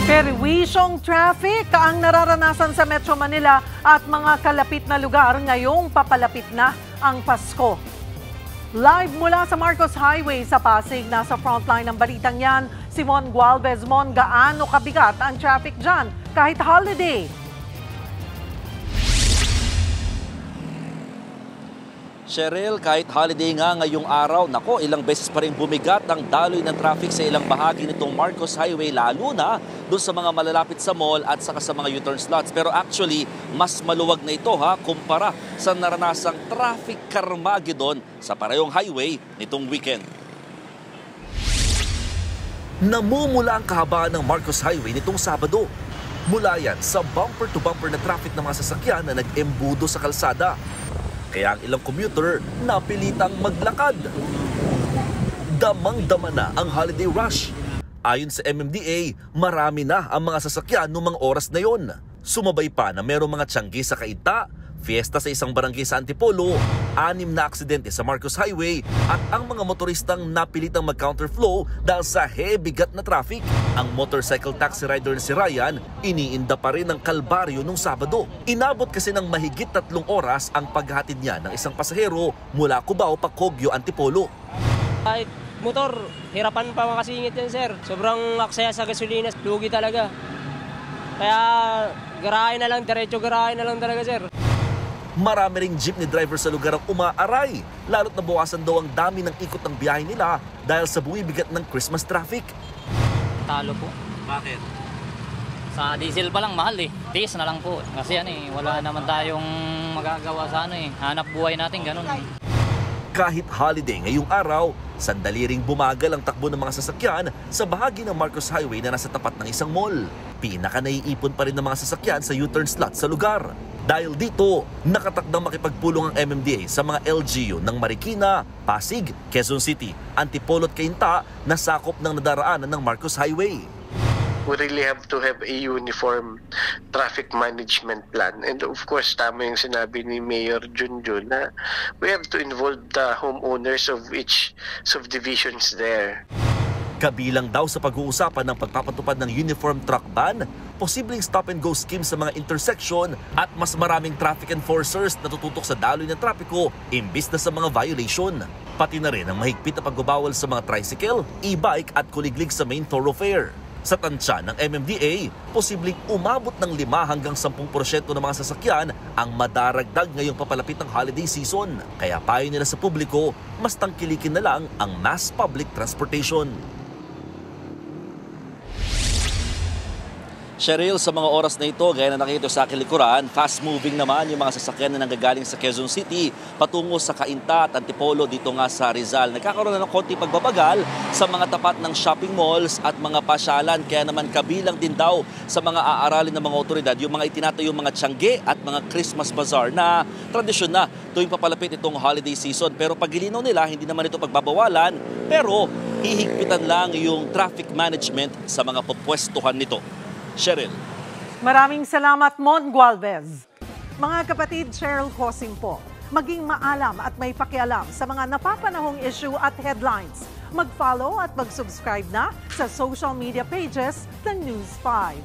Perwisyong traffic ang nararanasan sa Metro Manila at mga kalapit na lugar ngayong papalapit na ang Pasko. Live mula sa Marcos Highway sa Pasig, nasa frontline ng balitang yan, si Mon Gualvez. Mon, gaano kabigat ang traffic dyan kahit holiday? Cheryl, kahit holiday nga ngayong araw, nako, ilang beses pa rin bumigat ang daloy ng traffic sa ilang bahagi nitong Marcos Highway, lalo na doon sa mga malalapit sa mall at saka sa mga U-turn slots. Pero actually, mas maluwag na ito kumpara sa naranasang traffic Carmageddon sa parehong highway nitong weekend. Namumula ang kahabaan ng Marcos Highway nitong Sabado. Mula yan sa bumper-to-bumper na traffic ng mga sasakyan na nag-embudo sa kalsada. Kaya ang ilang commuter napilitang maglakad. Damang-dama na ang holiday rush. Ayon sa MMDA, marami na ang mga sasakyan noong mga oras na yon. Sumabay pa na merong mga tiyanggi sa Cainta, fiesta sa isang barangay sa Antipolo, 6 na aksidente sa Marcos Highway at ang mga motoristang napilitang mag-counterflow dahil sa heavy-gat na traffic. Ang motorcycle taxi rider na si Ryan, iniinda pa rin ang kalbaryo nung Sabado. Inabot kasi ng mahigit 3 oras ang paghatid niya ng isang pasahero mula Cubao pa Kogyo, Antipolo. Kahit motor, hirapan pa makasingit yan, sir. Sobrang aksaya sa gasolina, lugi talaga. Kaya garahe na lang, diretso garahe na lang talaga, sir. Marami ring jeepney driver sa lugar ang umaaray, lalo't nabawasan daw ang dami ng ikot ng biyahe nila dahil sa buwibigat ng Christmas traffic. Talo po. Bakit? Sa diesel pa lang mahal eh. Tiis na lang po. Kasi wala naman tayong magagawa sa hanap buhay natin, ganun eh. Kahit holiday ngayong araw, sandali ring bumagal ang takbo ng mga sasakyan sa bahagi ng Marcos Highway na nasa tapat ng isang mall. Pinaka naiipon pa rin ng mga sasakyan sa U-turn slot sa lugar. Dahil dito, nakatakdang makipagpulong ang MMDA sa mga LGU ng Marikina, Pasig, Quezon City, Antipolo at Cainta na sakop ng nadaraanan ng Marcos Highway. We really have to have a uniform traffic management plan. And of course, tama yung sinabi ni Mayor Junjun na we have to involve the homeowners of each subdivisions there. Kabilang daw sa pag-uusapan ng pagpapatupad ng uniform truck ban, posibleng stop-and-go scheme sa mga intersection at mas maraming traffic enforcers na tututok sa daloy ng trapiko imbis na sa mga violation. Pati na rin ang mahigpit na pagbabawal sa mga tricycle, e-bike at kuliglig sa main thoroughfare. Sa tansya ng MMDA, posibleng umabot ng 5 hanggang 10% ng mga sasakyan ang madaragdag ngayong papalapit ng holiday season. Kaya payo nila sa publiko, mas tangkilikin na lang ang mass public transportation. Cheryl, sa mga oras na ito, gaya na nakita sa aking likuran, fast-moving naman yung mga sasakyan na nanggagaling sa Quezon City patungo sa Cainta at Antipolo dito nga sa Rizal. Nagkakaroon na ng konti pagbabagal sa mga tapat ng shopping malls at mga pasyalan. Kaya naman kabilang din daw sa mga aaralin ng mga otoridad yung mga itinatayong mga tiyangge at mga Christmas bazaar na tradisyon na tuwing papalapit itong holiday season. Pero pagilinaw nila, hindi naman ito pagbabawalan, pero hihigpitan lang yung traffic management sa mga pupwestuhan nito. Cheryl. Maraming salamat, Mon Gualvez. Mga kapatid, Cheryl Cosing po. Maging maalam at may pakialam sa mga napapanahong issue at headlines. Mag-follow at mag-subscribe na sa social media pages ng News 5.